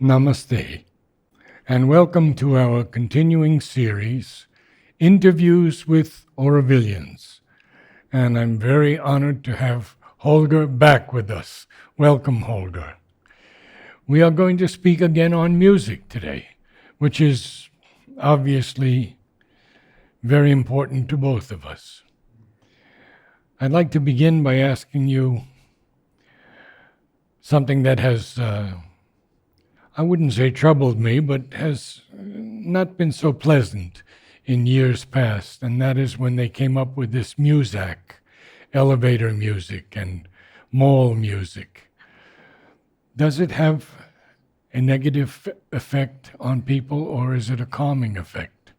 Namaste, and welcome to our continuing series, Interviews with Aurovilians. And I'm very honored to have Holger back with us. Welcome, Holger. We are going to speak again on music today, which is obviously very important to both of us. I'd like to begin by asking you something that has I wouldn't say troubled me, but has not been so pleasant in years past, and that is when they came up with this Muzak, elevator music and mall music. Does it have a negative effect on people, or is it a calming effect?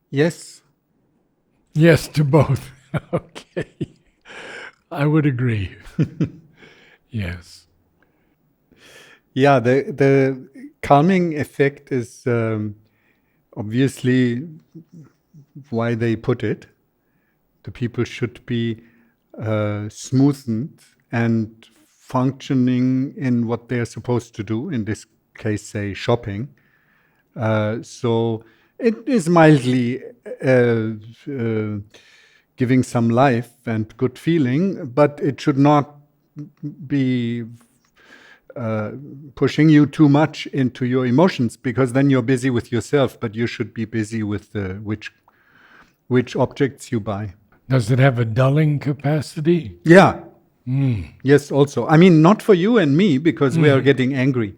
Yes. Yes to both. Okay. I would agree. Yes. Yeah, the calming effect is obviously why they put it. The people should be smoothened and functioning in what they're supposed to do, in this case, say, shopping. So it is mildly giving some life and good feeling, but it should not be pushing you too much into your emotions, because then you're busy with yourself, but you should be busy with which objects you buy. Does it have a dulling capacity? Yeah. Yes, also. I mean, not for you and me, because we are getting angry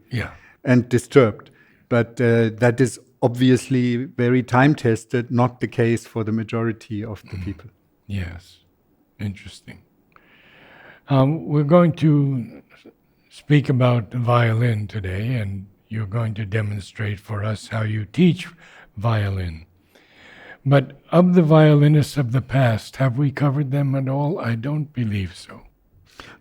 and disturbed. But that is obviously very time-tested, not the case for the majority of the people. Yes. Interesting. We're going to speak about the violin today, and you're going to demonstrate for us how you teach violin. But of the violinists of the past, have we covered them at all? I don't believe so.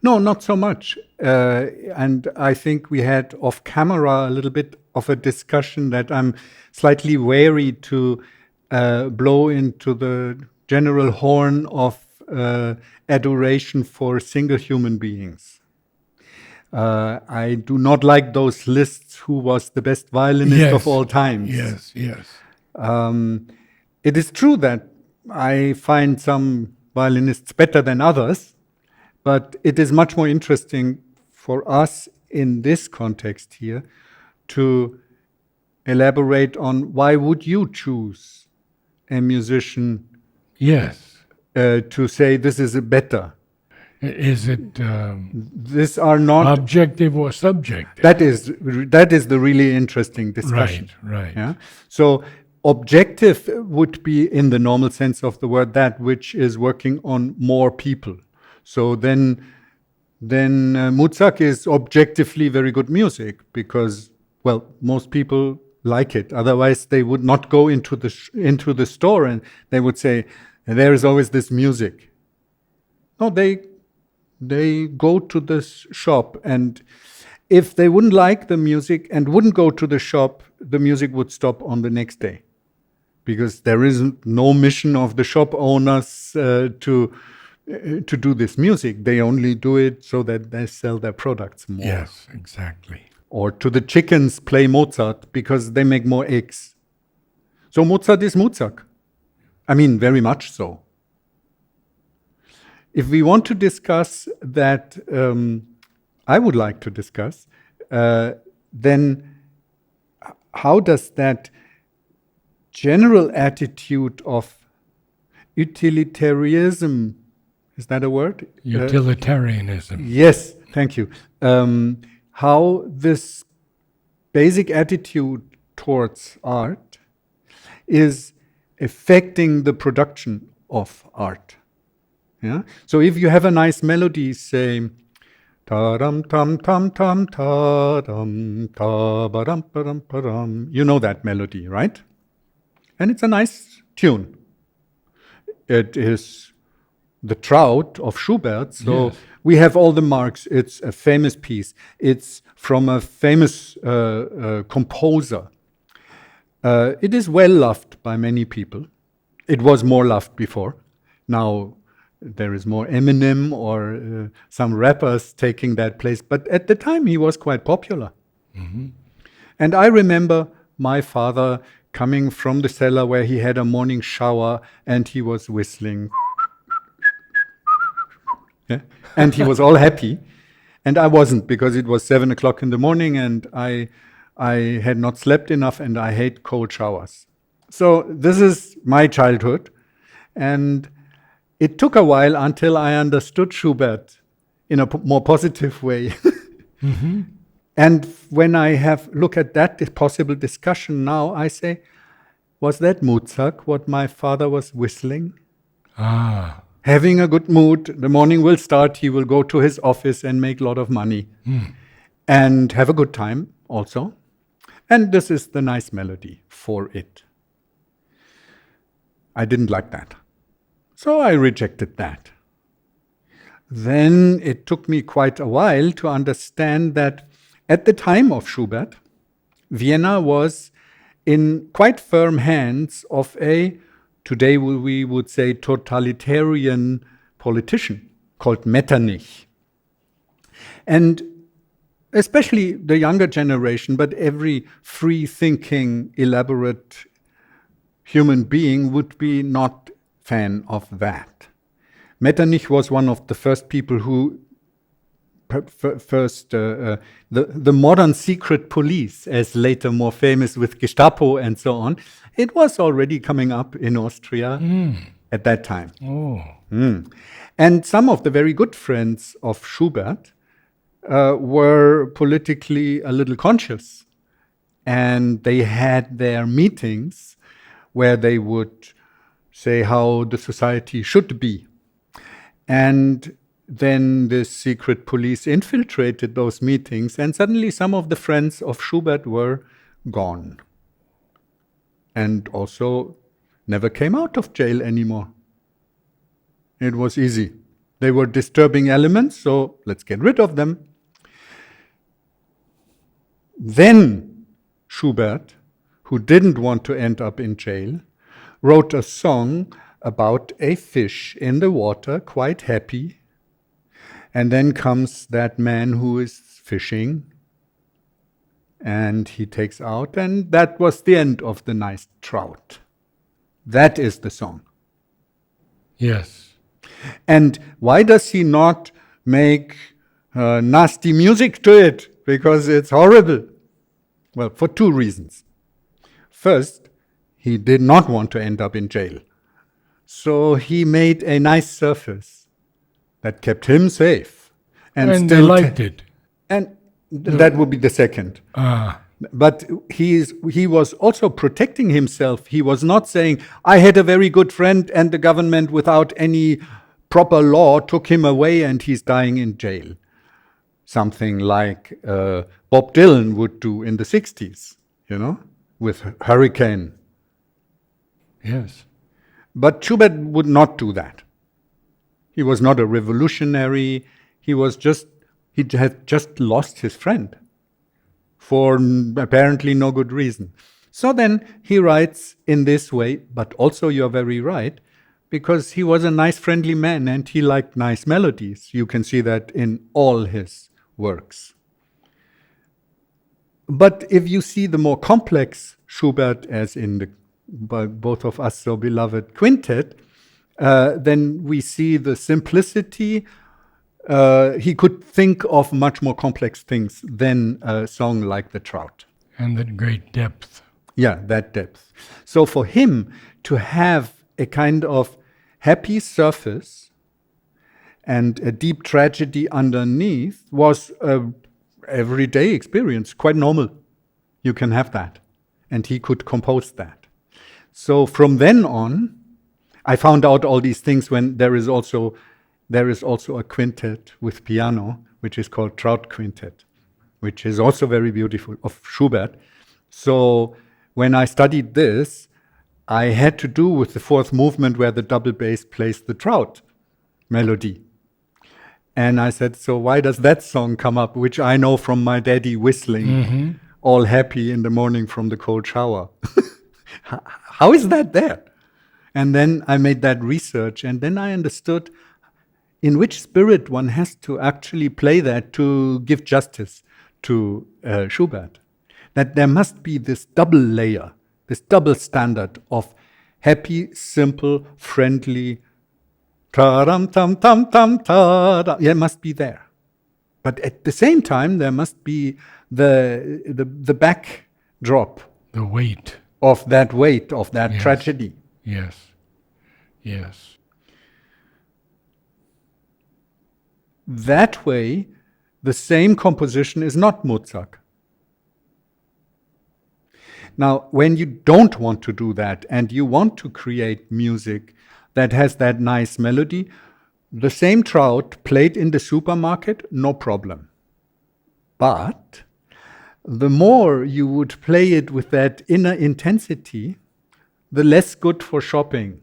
No, not so much. And I think we had off camera a little bit of a discussion that I'm slightly wary to blow into the general horn of adoration for single human beings. I do not like those lists, who was the best violinist of all times. Yes. It is true that I find some violinists better than others, but it is much more interesting for us in this context here to elaborate on why would you choose a musician to say this is a better. Is it these are not objective or subjective? That is the really interesting discussion. Right. Yeah. So objective would be, in the normal sense of the word, that which is working on more people. So then Muzak is objectively very good music, because, well, most people like it. Otherwise, they would not go into the store and they would say, there is always this music. No, they go to this shop, and if they wouldn't like the music and wouldn't go to the shop, the music would stop on the next day, because there is no mission of the shop owners to do this music. They only do it so that they sell their products more. Yes, exactly. Or to the chickens play Mozart because they make more eggs. So Mozart is Mozart. I mean, very much so. If we want to discuss that, I would like to discuss, then how does that general attitude of utilitarianism, is that a word? Utilitarianism. Yes, thank you. How this basic attitude towards art is affecting the production of art. Yeah. So if you have a nice melody, say ta-dum tam tam tam ta-dum ta-ba-dum ba-dum ba-dum, you know that melody, right? And it's a nice tune. It is the Trout of Schubert, so we have all the marks. It's a famous piece. It's from a famous composer. It is well loved by many people. It was more loved before. Now there is more Eminem or some rappers taking that place. But at the time, he was quite popular. And I remember my father coming from the cellar where he had a morning shower and he was whistling. Yeah? And he was all happy. And I wasn't, because it was 7 o'clock in the morning and I had not slept enough and I hate cold showers. So this is my childhood. And it took a while until I understood Schubert in a more positive way. And when I have look at that possible discussion now, I say, was that Muzak, what my father was whistling? Ah. Having a good mood, the morning will start, he will go to his office and make a lot of money. And have a good time also. And this is the nice melody for it. I didn't like that. So I rejected that. Then it took me quite a while to understand that at the time of Schubert, Vienna was in quite firm hands of a, today we would say, totalitarian politician called Metternich. And especially the younger generation, but every free-thinking, elaborate human being would be not fan of that. Metternich was one of the first people who the modern secret police, as later more famous with Gestapo and so on, it was already coming up in Austria at that time. And some of the very good friends of Schubert were politically a little conscious. And they had their meetings where they would say how the society should be. And then the secret police infiltrated those meetings, and suddenly some of the friends of Schubert were gone. And also never came out of jail anymore. It was easy. They were disturbing elements, so let's get rid of them. Then Schubert, who didn't want to end up in jail, wrote a song about a fish in the water, quite happy. And then comes that man who is fishing, and he takes out, and that was the end of the nice trout. That is the song. Yes. And why does he not make nasty music to it? Because it's horrible. Well, for two reasons. First, he did not want to end up in jail. So he made a nice surface that kept him safe. And they liked it. And that would be the second. But he was also protecting himself. He was not saying, I had a very good friend and the government without any proper law took him away and he's dying in jail. Something like Bob Dylan would do in the 60s, with Hurricane. Yes. But Schubert would not do that. He was not a revolutionary. He had just lost his friend for apparently no good reason. So then he writes in this way, but also you're very right, because he was a nice, friendly man and he liked nice melodies. You can see that in all his works. But if you see the more complex Schubert, as in the by both of us so beloved quintet, then we see the simplicity. He could think of much more complex things than a song like The Trout. And that great depth. Yeah, that depth. So for him to have a kind of happy surface and a deep tragedy underneath was an everyday experience, quite normal. You can have that. And he could compose that. So from then on, I found out all these things when there is also a quintet with piano, which is called Trout Quintet, which is also very beautiful, of Schubert. So when I studied this, I had to do with the fourth movement where the double bass plays the trout melody. And I said, so why does that song come up, which I know from my daddy whistling, all happy in the morning from the cold shower? How is that there? And then I made that research, and then I understood in which spirit one has to actually play that to give justice to Schubert. That there must be this double layer, this double standard of happy, simple, friendly, ta-ram, tam, tam, tam, ta-da. Yeah, it must be there. But at the same time, there must be the backdrop The weight. of that weight, of that Yes. tragedy. Yes. Yes. That way, the same composition is not Mozart. Now, when you don't want to do that and you want to create music that has that nice melody, the same trout played in the supermarket, no problem. But the more you would play it with that inner intensity, the less good for shopping.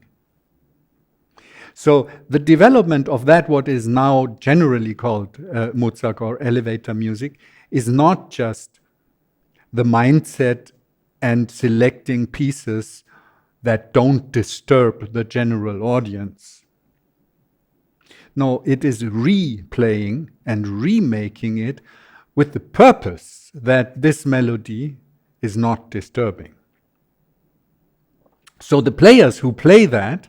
So the development of that, what is now generally called Mozart or elevator music, is not just the mindset and selecting pieces that don't disturb the general audience. No, it is replaying and remaking it with the purpose that this melody is not disturbing. So the players who play that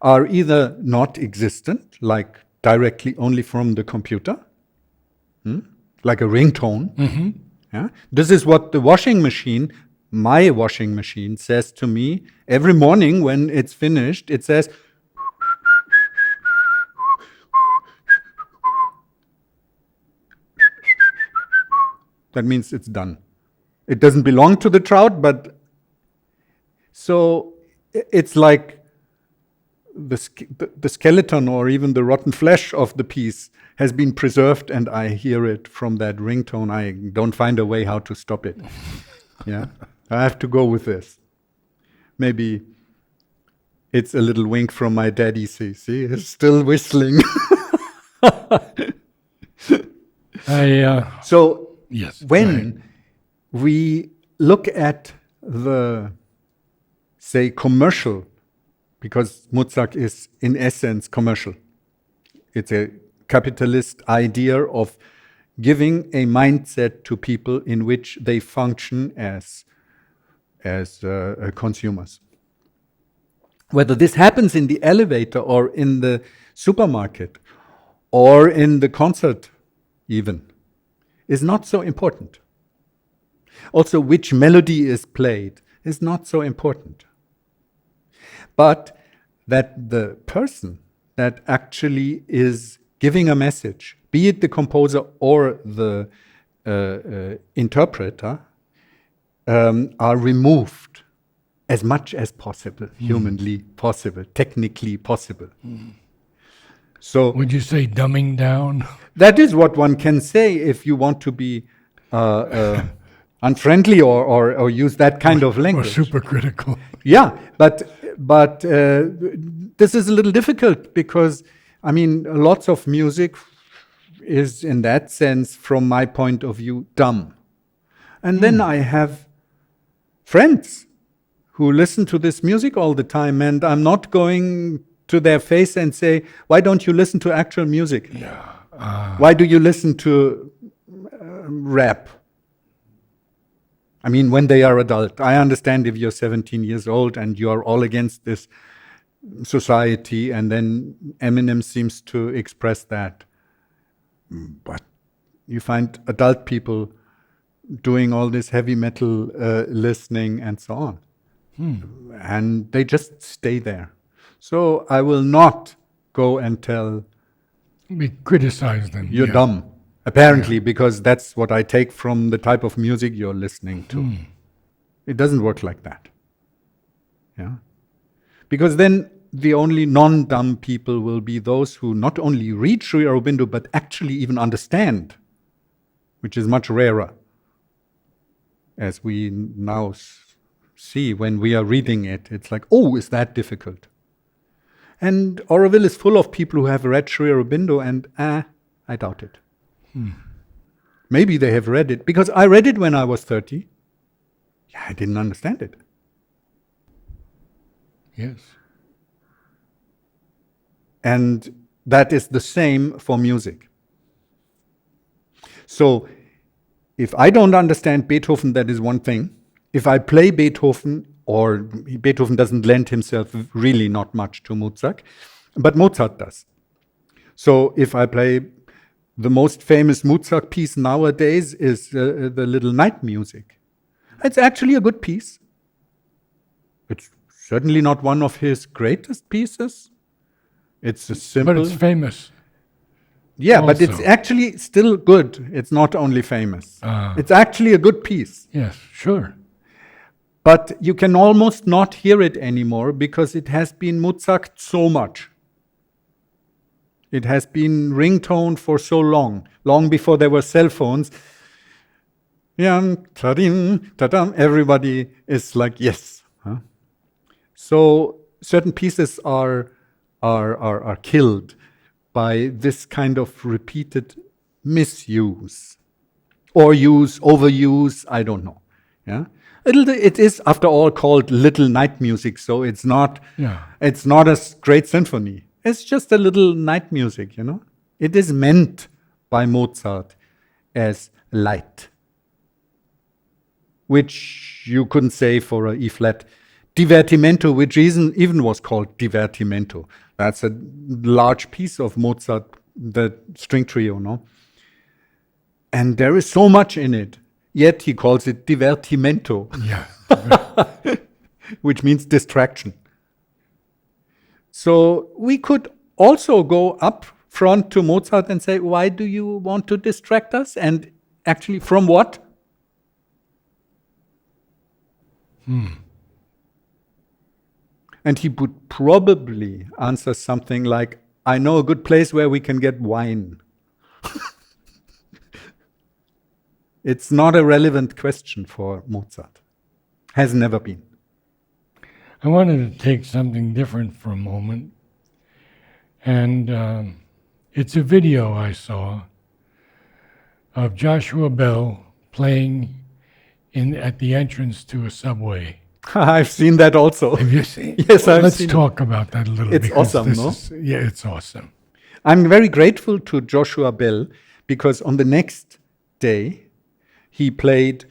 are either not existent, like directly only from the computer, like a ringtone. Mm-hmm. Yeah? This is what the washing machine, my washing machine, says to me every morning when it's finished. It says, that means it's done. It doesn't belong to the trout, but so it's like the skeleton or even the rotten flesh of the piece has been preserved, and I hear it from that ringtone. I don't find a way how to stop it. Yeah, I have to go with this. Maybe it's a little wink from my daddy. See, he's still whistling. So yes. when we look at the, say, commercial, because Mozart is in essence commercial. It's a capitalist idea of giving a mindset to people in which they function as consumers. Whether this happens in the elevator or in the supermarket or in the concert even, is not so important. Also, which melody is played is not so important. But that the person that actually is giving a message, be it the composer or the interpreter, are removed as much as possible, humanly possible, technically possible. So, would you say dumbing down? that is what one can say if you want to be unfriendly or use that kind of Or language. super critical? Yeah, but this is a little difficult because, I mean, lots of music is in that sense, from my point of view, dumb. And then I have friends who listen to this music all the time, and I'm not going to their face and say, why don't you listen to actual music? Yeah. Why do you listen to rap? I mean, when they are adult. I understand if you're 17 years old and you are all against this society, and then Eminem seems to express that. But you find adult people doing all this heavy metal listening and so on. And they just stay there. So I will not go and tell, We criticize them. you're yeah. dumb. Apparently, because that's what I take from the type of music you're listening to. It doesn't work like that. Yeah. Because then the only non-dumb people will be those who not only read Sri Aurobindo, but actually even understand, which is much rarer, as we now see when we are reading it. It's like, oh, is that difficult? And Auroville is full of people who have read Sri Aurobindo, and I doubt it. Maybe they have read it, because I read it when I was 30. Yeah, I didn't understand it. Yes. And That is the same for music. So if I don't understand Beethoven, that is one thing. If I play Beethoven, or Beethoven doesn't lend himself really not much to Mozart, but Mozart does. So if I play the most famous Mozart piece nowadays is the Little Night Music. It's actually a good piece. It's certainly not one of his greatest pieces. It's a simple. But it's famous. Yeah, but it's also. actually still good. It's not only famous. It's actually a good piece. Yes, sure. But you can almost not hear it anymore because it has been Mozart so much. It has been ringtone for so long before there were cell phones. Yeah, ta-dim, ta-dam, everybody is like, yes. Huh? So certain pieces are killed by this kind of repeated misuse. Or overuse, I don't know. Yeah? It is, after all, called Little Night Music, so it's not a great symphony. It's just a little night music, you know. It is meant by Mozart as light, which you couldn't say for a E-flat divertimento, which even was called divertimento. That's a large piece of Mozart, the string trio, no? And there is so much in it, yet he calls it divertimento, Yeah. which means distraction. So we could also go up front to Mozart and say, why do you want to distract us? And actually, from what? And he would probably answer something like, I know a good place where we can get wine. It's not a relevant question for Mozart. Has never been. I wanted to take something different for a moment. And it's a video I saw of Joshua Bell playing at the entrance to a subway. I've seen that also. Have you seen? Yes, I've Let's seen talk about that a little. It's because awesome, this no? Yeah, it's awesome. I'm very grateful to Joshua Bell because on the next day, he played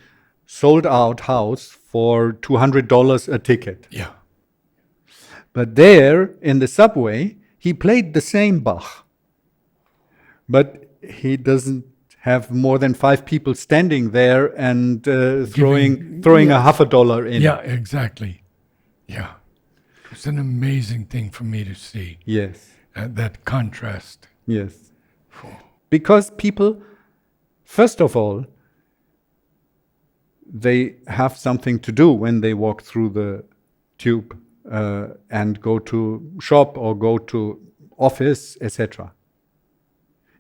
sold out house for $200 a ticket. Yeah. But there in the subway, he played the same Bach. But he doesn't have more than 5 people standing there and throwing a $50 in. Yeah, exactly. Yeah. It's an amazing thing for me to see. Yes. That contrast. Yes. Because people, first of all, they have something to do when they walk through the tube and go to shop or go to office, etc.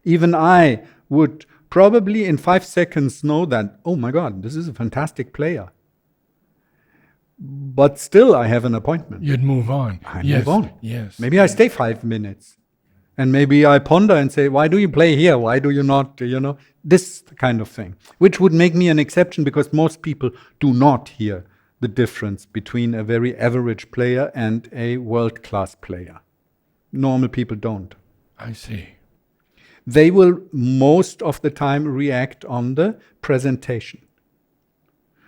Even I would probably in 5 seconds know that, oh my God, this is a fantastic player. But still I have an appointment. You'd move on. I Yes, move on. Yes. Maybe I stay 5 minutes. And maybe I ponder and say, why do you play here? Why do you not, this kind of thing. Which would make me an exception because most people do not hear the difference between a very average player and a world-class player. Normal people don't. I see. They will most of the time react on the presentation,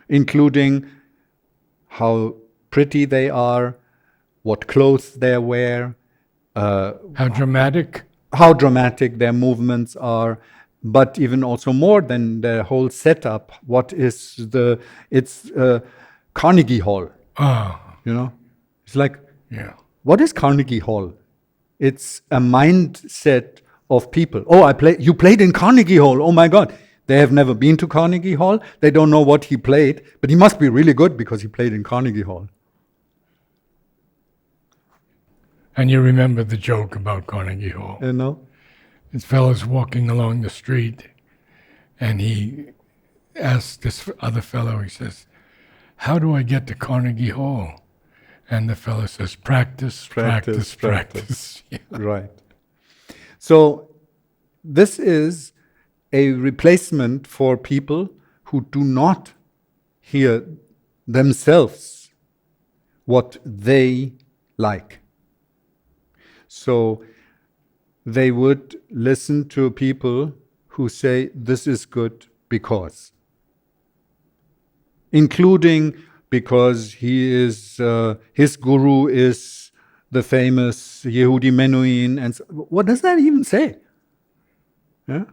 including how pretty they are, what clothes they wear, How dramatic? how dramatic their movements are, but even also more than their whole setup. What is it's Carnegie Hall, Oh, It's like, yeah. what is Carnegie Hall? It's a mindset of people. Oh, you played in Carnegie Hall. Oh my God. They have never been to Carnegie Hall. They don't know what he played, but he must be really good because he played in Carnegie Hall. And you remember the joke about Carnegie Hall. This fellow's walking along the street, and he asks this other fellow, he says, how do I get to Carnegie Hall? And the fellow says, practice, practice, practice. Yeah. Right. So this is a replacement for people who do not hear themselves what they like. So they would listen to people who say, this is good because. Including because he is, his guru is the famous Yehudi Menuhin. And so, what does that even say? Yeah?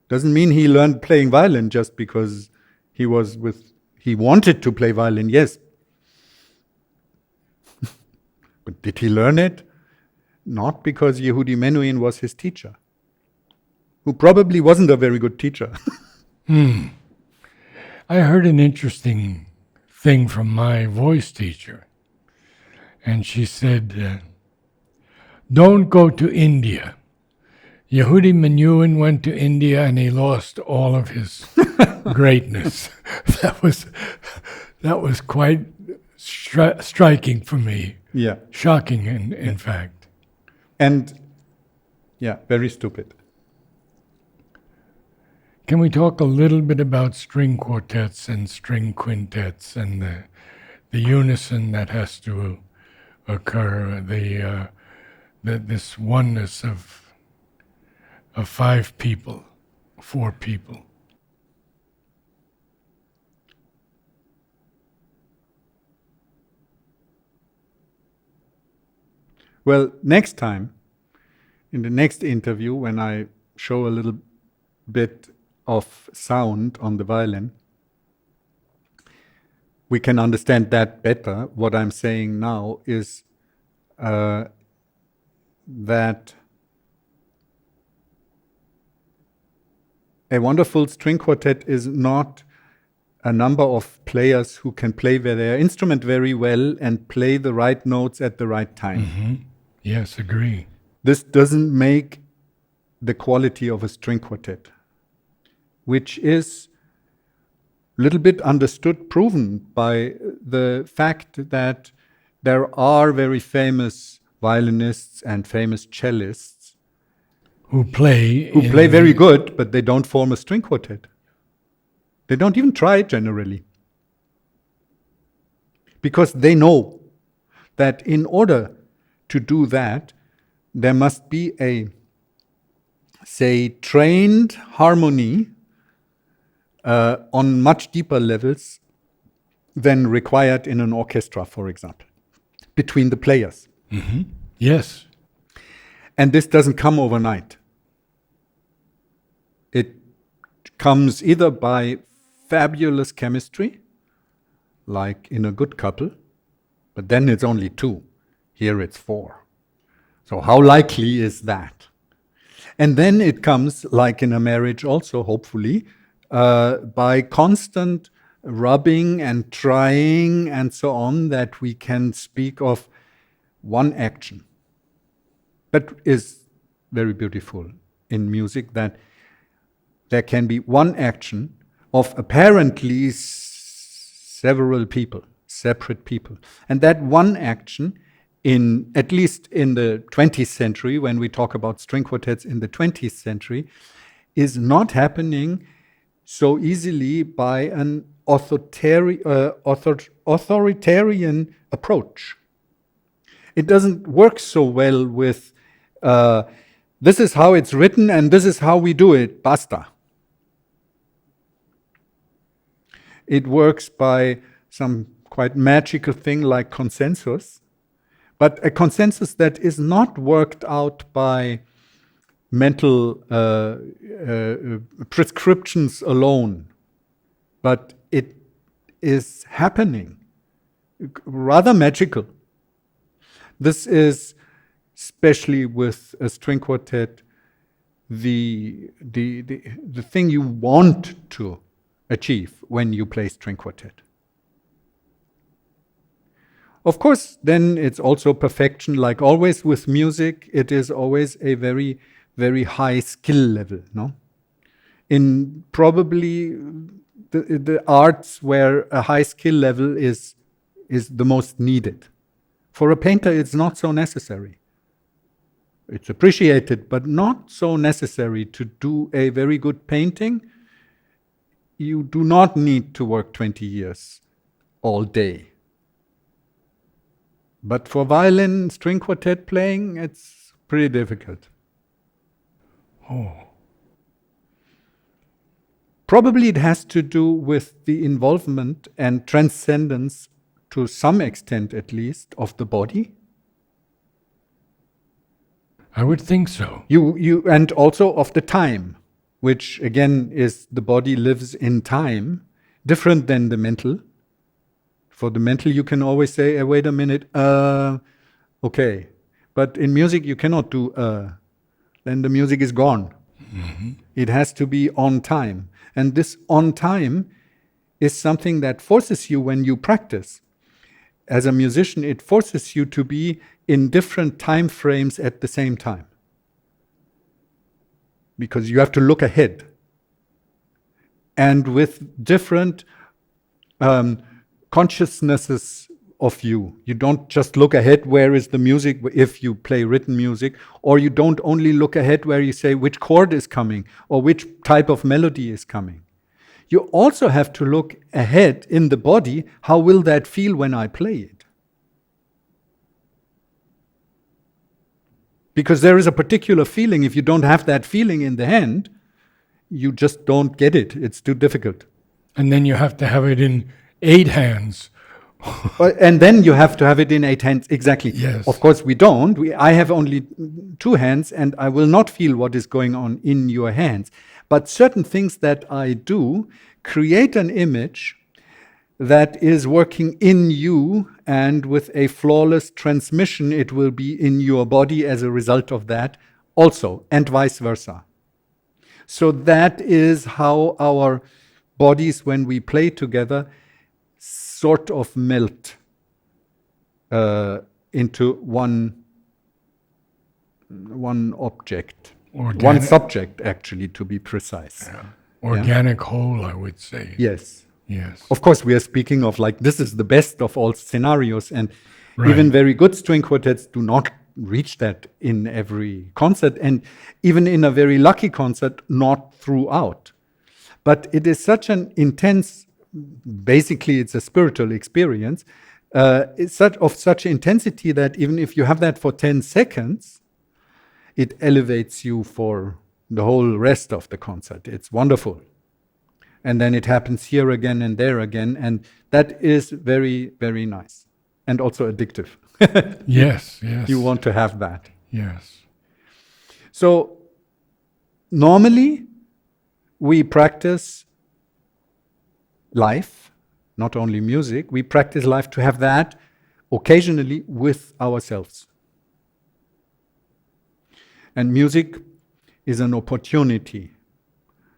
Doesn't mean he learned playing violin just because he wanted to play violin, yes. But did he learn it? Not because Yehudi Menuhin was his teacher, who probably wasn't a very good teacher. I heard an interesting thing from my voice teacher, and she said, don't go to India. Yehudi Menuhin went to India and he lost all of his greatness. That was quite striking for me. Yeah. Shocking, in fact. And, yeah, very stupid. Can we talk a little bit about string quartets and string quintets and the unison that has to occur, this oneness of 5 people, 4 people? Well, next time, in the next interview, when I show a little bit of sound on the violin, we can understand that better. What I'm saying now is that a wonderful string quartet is not a number of players who can play their instrument very well and play the right notes at the right time. Mm-hmm. Yes, agree. This doesn't make the quality of a string quartet, which is a little bit understood, proven by the fact that there are very famous violinists and famous cellists who play very good, but they don't form a string quartet. They don't even try generally. Because they know that in order to do that, there must be a, say, trained harmony on much deeper levels than required in an orchestra, for example, between the players. Mm-hmm. Yes. And this doesn't come overnight. It comes either by fabulous chemistry, like in a good couple, but then it's only 2. Here it's 4. So how likely is that? And then it comes, like in a marriage also, hopefully, by constant rubbing and trying and so on, that we can speak of one action. That is very beautiful in music, that there can be one action of apparently several people, separate people. And that one action, at least in the 20th century, when we talk about string quartets in the 20th century, is not happening so easily by an authoritarian approach. It doesn't work so well with this is how it's written and this is how we do it, basta. It works by some quite magical thing like consensus, but a consensus that is not worked out by mental prescriptions alone, but it is happening, rather magical. This is, especially with a string quartet, the thing you want to achieve when you play string quartet. Of course, then it's also perfection. Like always with music, it is always a very, very high skill level, no? In probably the arts where a high skill level is the most needed. For a painter, it's not so necessary. It's appreciated, but not so necessary to do a very good painting. You do not need to work 20 years all day. But for violin, string quartet playing, it's pretty difficult. Oh, Probably it has to do with the involvement and transcendence, to some extent at least, of the body. I would think so. You and also of the time, which again is the body lives in time, different than the mental. For the mental, you can always say, wait a minute, okay. But in music, you cannot do, then the music is gone. It has to be on time. And this on time is something that forces you when you practice. As a musician, it forces you to be in different time frames at the same time. Because you have to look ahead. And with different consciousnesses of you. You don't just look ahead, where is the music, if you play written music, or you don't only look ahead where you say which chord is coming, or which type of melody is coming. You also have to look ahead in the body, how will that feel when I play it? Because there is a particular feeling, if you don't have that feeling in the hand, you just don't get it, it's too difficult. And then you have to have it in 8 hands. And then you have to have it in 8 hands, exactly. Yes. Of course we don't. I have only 2 hands and I will not feel what is going on in your hands. But certain things that I do create an image that is working in you, and with a flawless transmission it will be in your body as a result of that also, and vice versa. So that is how our bodies, when we play together, sort of melt into one object, one subject, actually, to be precise. Yeah. Organic whole, I would say. Yes. Yes. Of course, we are speaking of like this is the best of all scenarios, and Right. even very good string quartets do not reach that in every concert, and even in a very lucky concert, not throughout. But it is such an intense, basically it's a spiritual experience, it's of such intensity that even if you have that for 10 seconds, it elevates you for the whole rest of the concert. It's wonderful. And then it happens here again and there again, and that is very, very nice. And also addictive. Yes, yes. You want to have that. Yes. So normally we practice life, not only music, we practice life to have that occasionally with ourselves. And music is an opportunity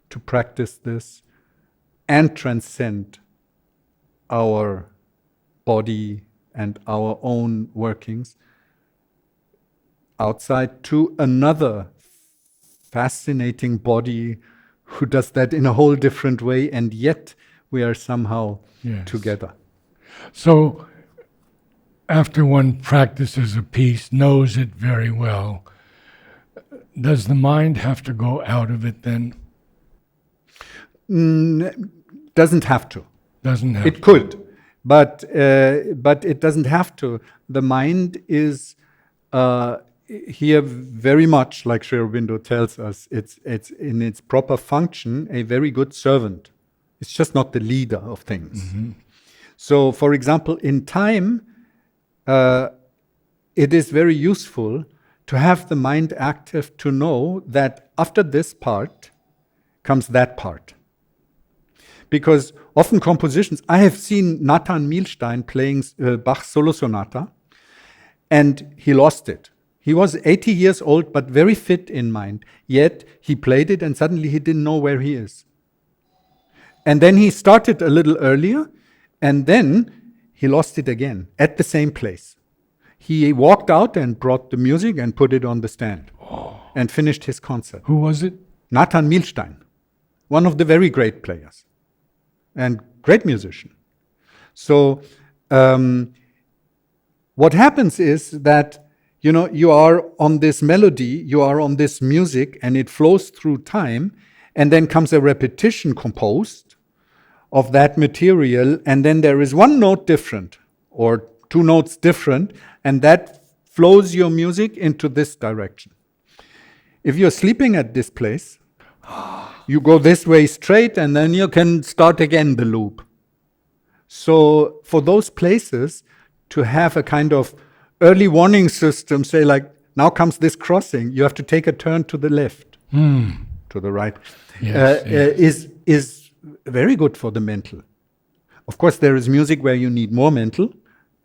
to practice this and transcend our body and our own workings outside to another fascinating body who does that in a whole different way, and yet we are somehow together. So after one practices a piece, knows it very well, does the mind have to go out of it then? Doesn't have to. Doesn't have It could, but it doesn't have to. The mind is here very much, like Sri Aurobindo tells us, it's in its proper function a very good servant. It's just not the leader of things. Mm-hmm. So, for example, in time, it is very useful to have the mind active, to know that after this part comes that part. Because often compositions, I have seen Nathan Milstein playing Bach's solo sonata, and he lost it. He was 80 years old, but very fit in mind. Yet he played it, and suddenly he didn't know where he is. And then he started a little earlier, and then he lost it again at the same place. He walked out and brought the music and put it on the stand and finished his concert. Who was it? Nathan Milstein, one of the very great players and great musician. So what happens is that, you know, you are on this melody, you are on this music, and it flows through time, and then comes a repetition composed of that material, and then there is one note different or 2 notes different, and that flows your music into this direction. If you're sleeping at this place, you go this way straight and then you can start again the loop. So for those places, to have a kind of early warning system, say like, now comes this crossing, you have to take a turn to the left, to the right, is very good for the mental. Of course, there is music where you need more mental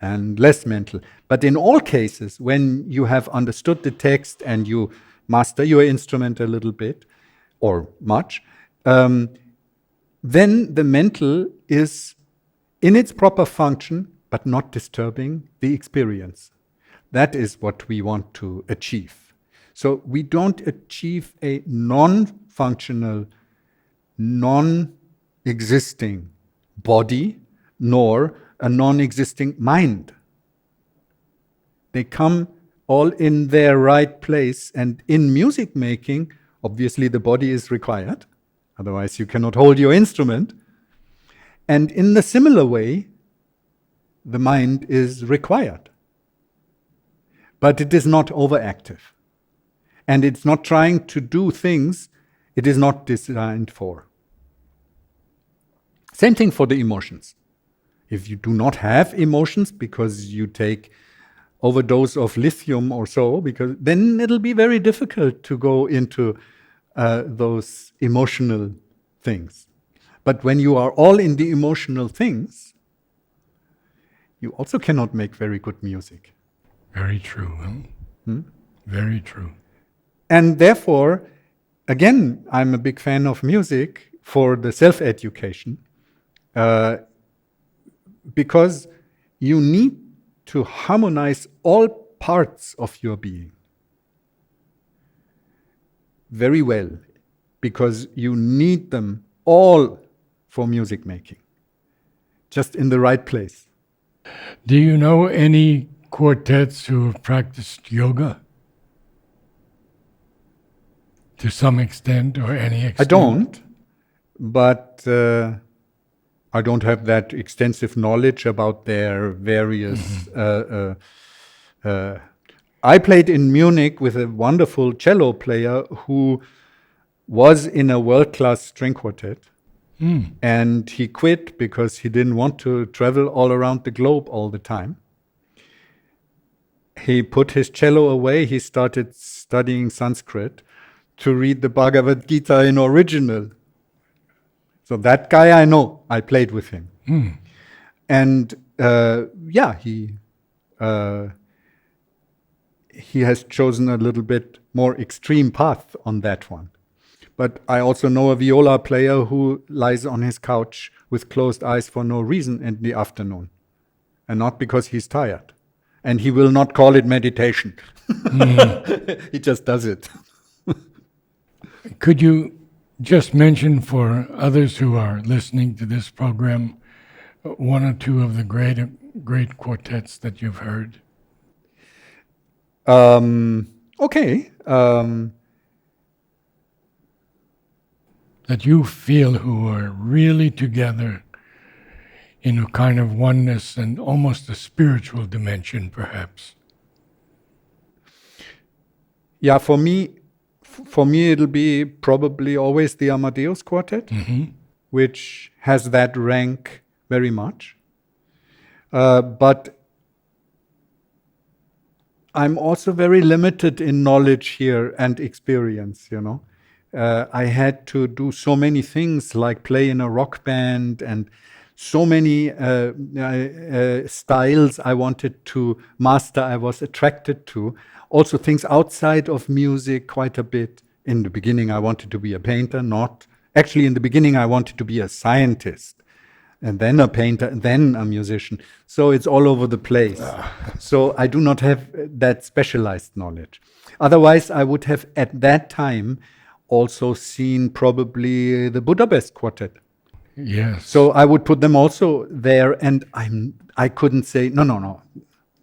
and less mental. But in all cases, when you have understood the text and you master your instrument a little bit, or much, then the mental is in its proper function, but not disturbing the experience. That is what we want to achieve. So we don't achieve a non-functional, non-existing body, nor a non-existing mind. They come all in their right place, and in music making, obviously the body is required, otherwise you cannot hold your instrument. And in the similar way, the mind is required. But it is not overactive. And it's not trying to do things it is not designed for. Same thing for the emotions. If you do not have emotions because you take overdose of lithium or so, because then it'll be very difficult to go into those emotional things. But when you are all in the emotional things, you also cannot make very good music. Very true. Very true. And therefore, again, I'm a big fan of music for the self-education, because you need to harmonize all parts of your being very well, because you need them all for music making, just in the right place. Do you know any quartets who have practiced yoga to some extent or any extent? I don't, but I don't have that extensive knowledge about their various. I played in Munich with a wonderful cello player who was in a world-class string quartet. And he quit because he didn't want to travel all around the globe all the time. He put his cello away. He started studying Sanskrit to read the Bhagavad Gita in original. So that guy I know, I played with him. And he has chosen a little bit more extreme path on that one. But I also know a viola player who lies on his couch with closed eyes for no reason in the afternoon. And not because he's tired. And he will not call it meditation. He just does it. Could you just mention for others who are listening to this program one or two of the great quartets that you've heard? Okay. That you feel who are really together in a kind of oneness and almost a spiritual dimension, perhaps. Yeah, for me it'll be probably always the Amadeus Quartet, which has that rank very much. But I'm also very limited in knowledge here and experience, you know. I had to do so many things like play in a rock band and so many styles I wanted to master, I was attracted to. Also things outside of music quite a bit. In the beginning I wanted to be a painter, actually in the beginning I wanted to be a scientist. And then a painter, and then a musician. So it's all over the place. So I do not have that specialized knowledge. Otherwise I would have at that time also seen probably the Budapest Quartet. Yes. So I would put them also there, and I couldn't say, no,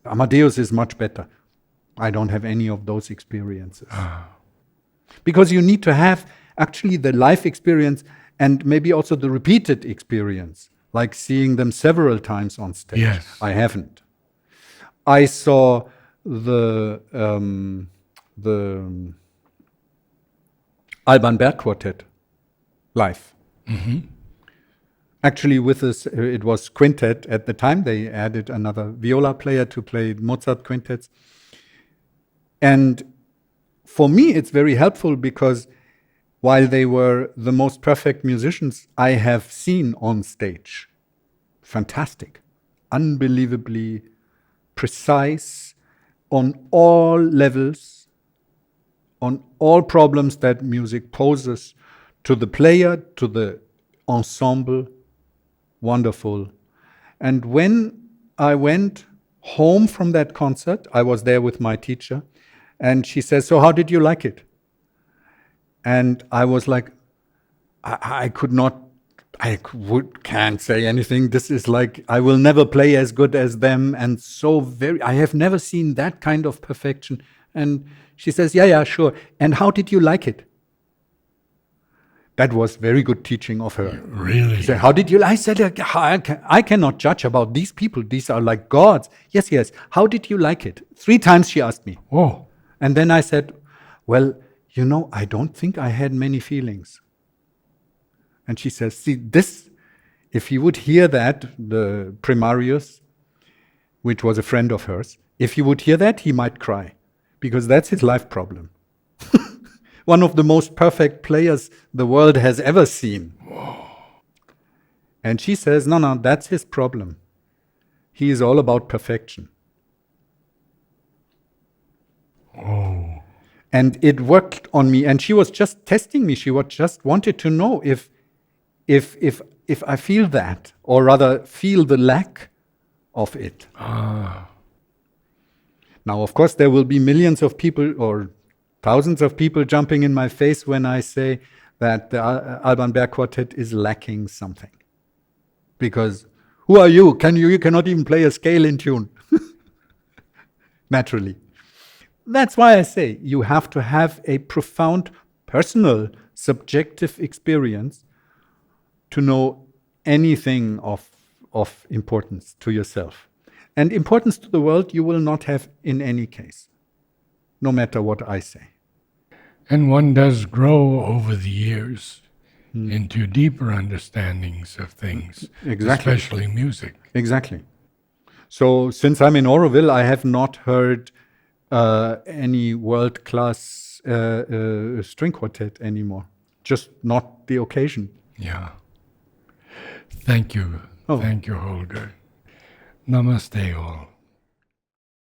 Amadeus is much better. I don't have any of those experiences. Because you need to have actually the life experience and maybe also the repeated experience, like seeing them several times on stage. Yes. I haven't. I saw the Alban Berg Quartet live. Actually, with this, it was quintet at the time. They added another viola player to play Mozart quintets. And for me, it's very helpful because while they were the most perfect musicians I have seen on stage, fantastic, unbelievably precise on all levels, on all problems that music poses to the player, to the ensemble, wonderful. And when I went home from that concert, I was there with my teacher, and she says, "So how did you like it?" And I was like, I could not, can't say anything. This is like, I will never play as good as them. And I have never seen that kind of perfection. And she says, yeah, sure. And how did you like it? That was very good teaching of her. Really? She said, how did you like it? I said, I cannot judge about these people. These are like gods. Yes. How did you like it? 3 times she asked me. Oh, And then I said, well, I don't think I had many feelings. And she says, see, this, if he would hear that, the Primarius, which was a friend of hers, if he would hear that, he might cry, because that's his life problem. One of the most perfect players the world has ever seen. And she says, no, that's his problem. He is all about perfection. oh, And it worked on me. And she was just testing me. She just wanted to know if I feel that, or rather feel the lack of it. Now, of course, there will be millions of people or thousands of people jumping in my face when I say that the Alban Berg Quartet is lacking something. Because who are you? You cannot even play a scale in tune. Naturally. That's why I say you have to have a profound personal, subjective experience to know anything of importance to yourself. And importance to the world you will not have in any case, no matter what I say. and one does grow over the years into deeper understandings of things, Exactly. especially music. Exactly. So since I'm in Auroville, I have not heard any world-class string quartet anymore. Just not the occasion. Yeah. Thank you. Oh. Thank you, Holger. Namaste all.